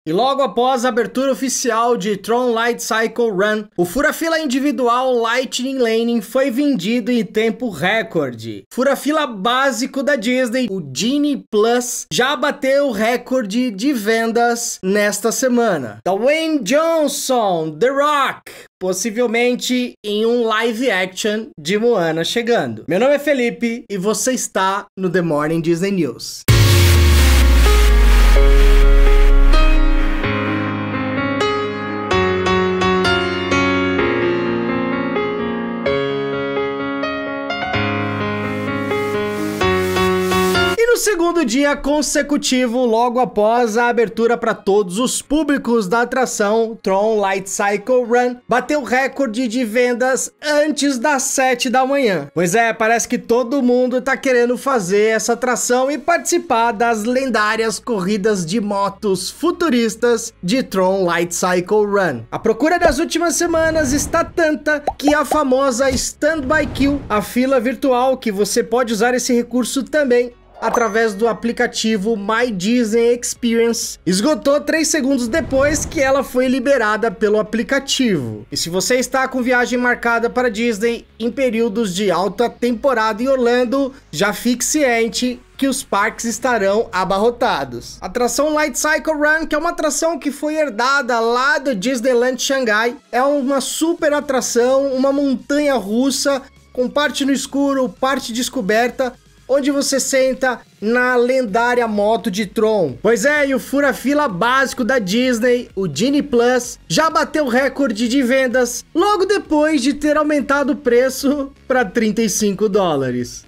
E logo após a abertura oficial de Tron Light Cycle Run, o fura-fila individual Lightning Lane foi vendido em tempo recorde. Fura-fila básico da Disney, o Genie Plus, já bateu o recorde de vendas nesta semana. Dwayne Johnson, The Rock, possivelmente em um live action de Moana chegando. Meu nome é Felipe e você está no The Morning Disney News. No segundo dia consecutivo, logo após a abertura para todos os públicos da atração, Tron Light Cycle Run bateu recorde de vendas antes das 7 da manhã. Pois é, parece que todo mundo tá querendo fazer essa atração e participar das lendárias corridas de motos futuristas de Tron Light Cycle Run. A procura das últimas semanas está tanta que a famosa Standby Queue, a fila virtual que você pode usar esse recurso também através do aplicativo My Disney Experience, esgotou 3 segundos depois que ela foi liberada pelo aplicativo. E se você está com viagem marcada para Disney em períodos de alta temporada em Orlando, já fique ciente que os parques estarão abarrotados. A atração Light Cycle Run, que é uma atração que foi herdada lá do Disneyland Xangai, é uma super atração, uma montanha russa com parte no escuro, parte descoberta, onde você senta na lendária moto de Tron. Pois é, e o fura-fila básico da Disney, o Genie Plus, já bateu recorde de vendas logo depois de ter aumentado o preço para $35.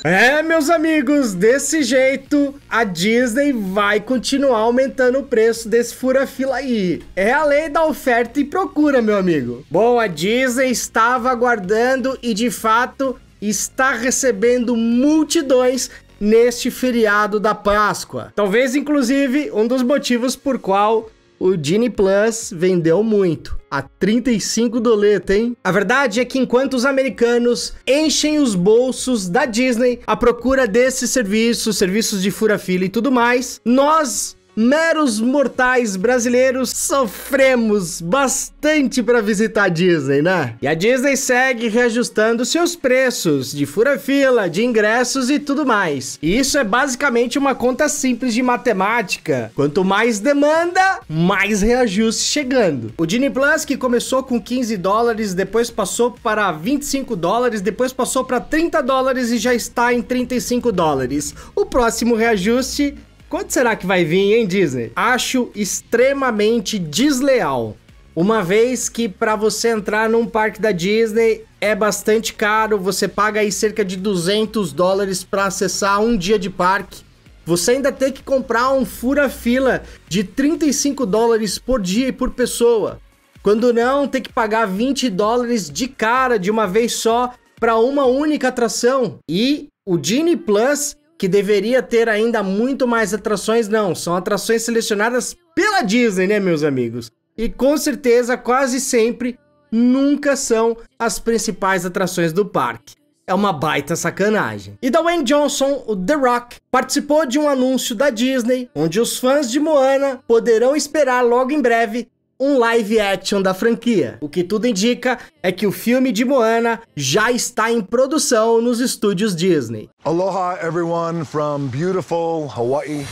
É, meus amigos, desse jeito a Disney vai continuar aumentando o preço desse fura-fila aí. É a lei da oferta e procura, meu amigo. Bom, a Disney estava aguardando e de fato está recebendo multidões neste feriado da Páscoa. Talvez, inclusive, um dos motivos por qual o Genie Plus vendeu muito. A $35, hein? A verdade é que enquanto os americanos enchem os bolsos da Disney à procura desses serviços de fura-fila e tudo mais, nós, meros mortais brasileiros, sofremos bastante para visitar a Disney, né? E a Disney segue reajustando seus preços de fura-fila, de ingressos e tudo mais. E isso é basicamente uma conta simples de matemática. Quanto mais demanda, mais reajuste chegando. O Genie Plus, que começou com $15, depois passou para $25, depois passou para $30 e já está em $35. O próximo reajuste, quanto será que vai vir, hein, Disney? Acho extremamente desleal. Uma vez que para você entrar num parque da Disney é bastante caro, você paga aí cerca de $200 para acessar um dia de parque. Você ainda tem que comprar um fura-fila de $35 por dia e por pessoa. Quando não, tem que pagar $20 de cara de uma vez só para uma única atração. E o Genie Plus, que deveria ter ainda muito mais atrações, não, são atrações selecionadas pela Disney, né, meus amigos? E com certeza, quase sempre, nunca são as principais atrações do parque. É uma baita sacanagem. E Dwayne Johnson, o The Rock, participou de um anúncio da Disney, onde os fãs de Moana poderão esperar logo em breve um live action da franquia. O que tudo indica é que o filme de Moana já está em produção nos estúdios Disney. Aloha everyone from beautiful Hawaii.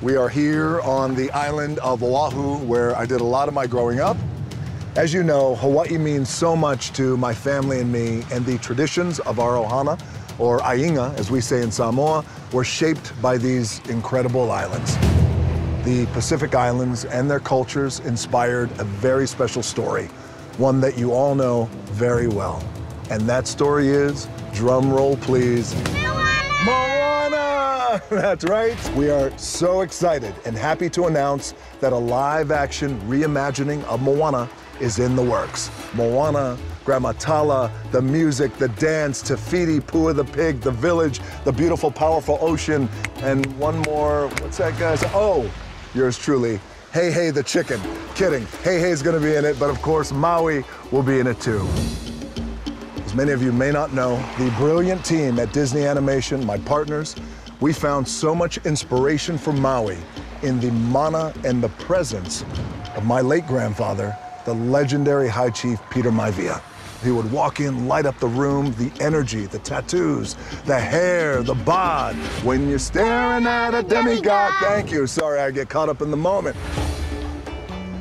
We are here on the island of Oahu, where I did a lot of my growing up. As you know, Hawaii means so much to my family and me, and the traditions of our ohana, or ainga as we say in Samoa, were shaped by these incredible islands. The Pacific Islands and their cultures inspired a very special story, one that you all know very well. And that story is, drum roll please, Moana! That's right. We are so excited and happy to announce that a live-action reimagining of Moana is in the works. Moana, Gramatala, the music, the dance, Te Fiti, Pua the pig, the village, the beautiful, powerful ocean, and one more, what's that guy's? Oh, yours truly, Hey Hey the chicken. Kidding, Hey Hey's gonna be in it, but of course Maui will be in it too. As many of you may not know, the brilliant team at Disney Animation, my partners, we found so much inspiration from Maui in the mana and the presence of my late grandfather, the legendary High Chief Peter Maivia. He would walk in, light up the room, the energy, the tattoos, the hair, the bod. When you're staring at a demigod. Thank you. Sorry, I get caught up in the moment.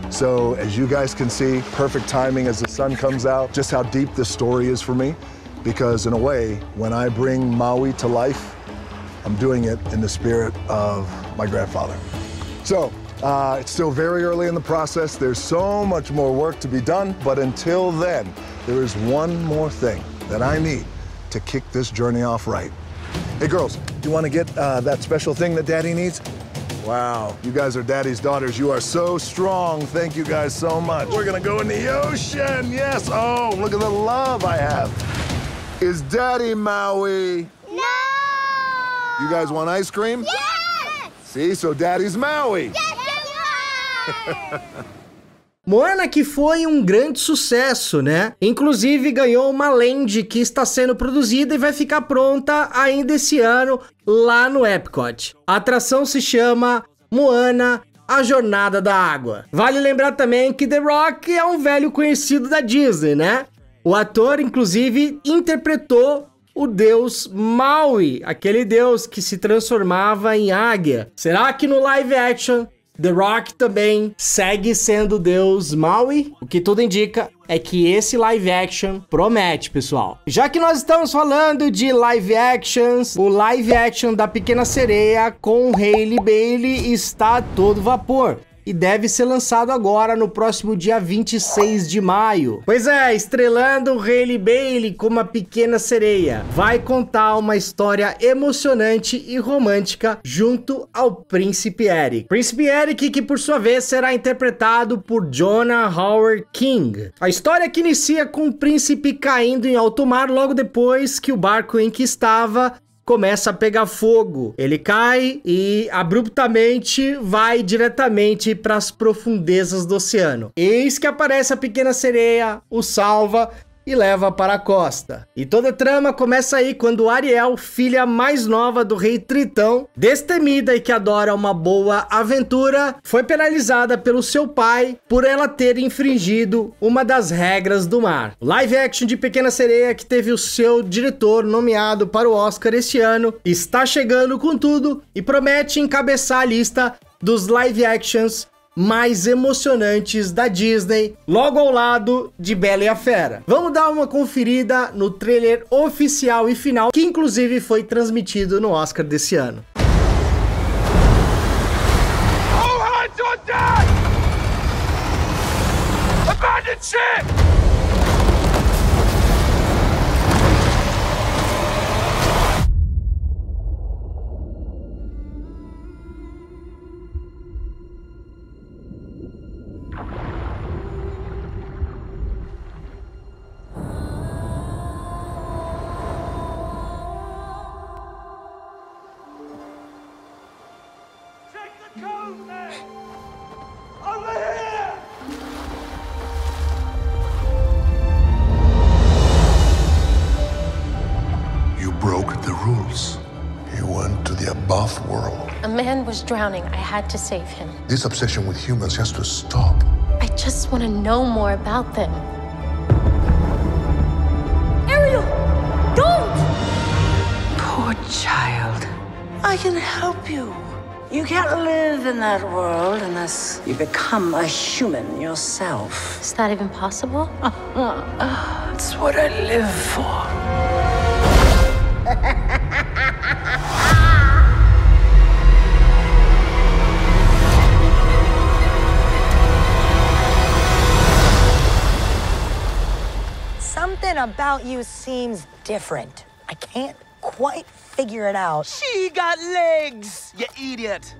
So, as you guys can see, perfect timing as the sun comes out, just how deep this story is for me. Because in a way, when I bring Maui to life, I'm doing it in the spirit of my grandfather. So, it's still very early in the process. There's so much more work to be done, but until then, there is one more thing that I need to kick this journey off right. Hey girls, do you want to get that special thing that Daddy needs? Wow, you guys are Daddy's daughters. You are so strong. Thank you guys so much. We're gonna go in the ocean, yes. Oh, look at the love I have. Is Daddy Maui? No! You guys want ice cream? Yes! See, so Daddy's Maui. Yes! Moana que foi um grande sucesso, né? Inclusive ganhou uma land que está sendo produzida e vai ficar pronta ainda esse ano lá no Epcot. A atração se chama Moana, a Jornada da Água. Vale lembrar também que The Rock é um velho conhecido da Disney, né? O ator, inclusive, interpretou o deus Maui, aquele deus que se transformava em águia. Será que no live action The Rock também segue sendo o deus Maui? O que tudo indica é que esse live action promete, pessoal. Já que nós estamos falando de live actions, o live action da Pequena Sereia com Hailey Bailey está a todo vapor e deve ser lançado agora no próximo dia 26 de maio. Pois é, estrelando Hailey Bailey como a Pequena Sereia, vai contar uma história emocionante e romântica junto ao Príncipe Eric. Príncipe Eric que por sua vez será interpretado por Jonah Howard King. A história que inicia com o príncipe caindo em alto mar logo depois que o barco em que estava começa a pegar fogo. Ele cai e abruptamente vai diretamente para as profundezas do oceano. Eis que aparece a Pequena Sereia, o salva e leva para a costa. E toda a trama começa aí quando Ariel, filha mais nova do rei Tritão, destemida e que adora uma boa aventura, foi penalizada pelo seu pai por ela ter infringido uma das regras do mar. O live action de Pequena Sereia, que teve o seu diretor nomeado para o Oscar este ano, está chegando com tudo e promete encabeçar a lista dos live actions mais emocionantes da Disney, logo ao lado de Bela e a Fera. Vamos dar uma conferida no trailer oficial e final, que inclusive foi transmitido no Oscar desse ano. All hands on deck! Abandon ship! Over here! You broke the rules. You went to the above world. A man was drowning. I had to save him. This obsession with humans has to stop. I just want to know more about them. Ariel! Don't! Poor child. I can help you. You can't live in that world unless you become a human yourself. Is that even possible? It's what I live for. Something about you seems different. I can't quite figure it out. She got legs, you idiot.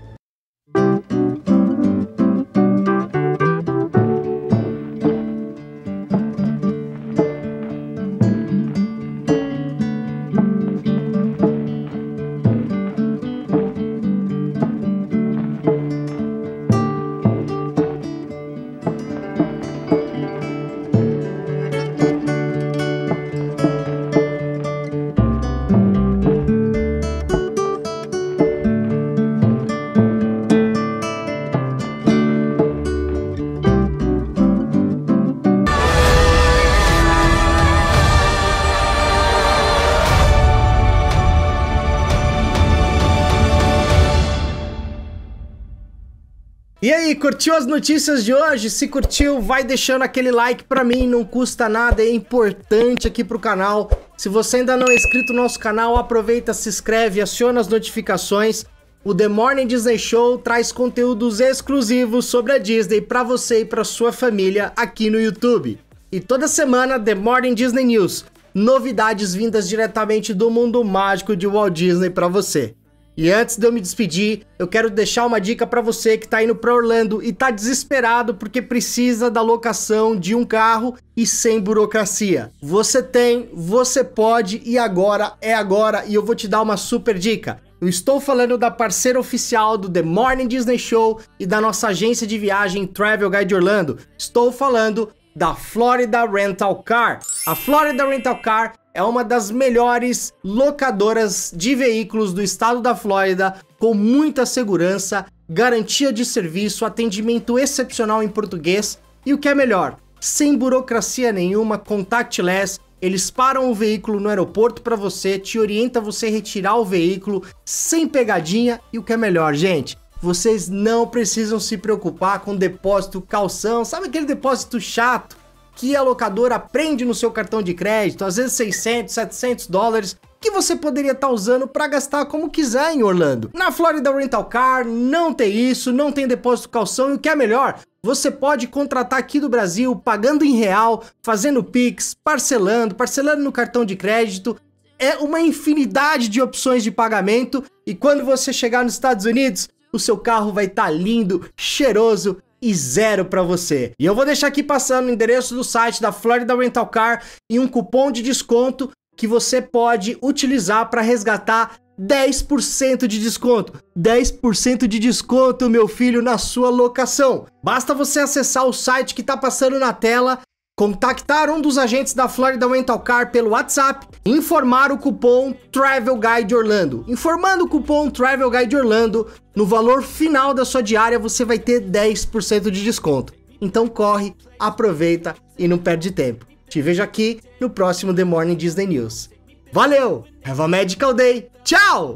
E aí, curtiu as notícias de hoje? Se curtiu, vai deixando aquele like pra mim, não custa nada, é importante aqui pro canal. Se você ainda não é inscrito no nosso canal, aproveita, se inscreve, aciona as notificações. O The Morning Disney Show traz conteúdos exclusivos sobre a Disney pra você e pra sua família aqui no YouTube. E toda semana, The Morning Disney News, novidades vindas diretamente do mundo mágico de Walt Disney pra você. E antes de eu me despedir, eu quero deixar uma dica pra você que tá indo pra Orlando e tá desesperado porque precisa da locação de um carro e sem burocracia. Você tem, você pode e agora é agora, e eu vou te dar uma super dica. Eu estou falando da parceira oficial do The Morning Disney Show e da nossa agência de viagem Travel Guide Orlando. Estou falando da Florida Rental Car. A Florida Rental Car é uma das melhores locadoras de veículos do estado da Flórida, com muita segurança, garantia de serviço, atendimento excepcional em português e o que é melhor, sem burocracia nenhuma, contactless. Eles param o veículo no aeroporto para você, te orienta você a retirar o veículo sem pegadinha e o que é melhor, gente, vocês não precisam se preocupar com depósito calção, sabe aquele depósito chato que a locadora prende no seu cartão de crédito, às vezes 600, 700 dólares, que você poderia estar usando para gastar como quiser em Orlando. Na Florida Rental Car não tem isso, não tem depósito calção e o que é melhor, você pode contratar aqui do Brasil, pagando em real, fazendo Pix, parcelando no cartão de crédito. É uma infinidade de opções de pagamento e quando você chegar nos Estados Unidos, o seu carro vai estar lindo, cheiroso e zero para você. E eu vou deixar aqui passando o endereço do site da Florida Rental Car e um cupom de desconto que você pode utilizar para resgatar 10% de desconto. 10% de desconto, meu filho, na sua locação. Basta você acessar o site que está passando na tela, contactar um dos agentes da Florida Rental Car pelo WhatsApp e informar o cupom Travel Guide Orlando. Informando o cupom Travel Guide Orlando, no valor final da sua diária você vai ter 10% de desconto. Então corre, aproveita e não perde tempo. Te vejo aqui no próximo The Morning Disney News. Valeu! Have a magical day! Tchau!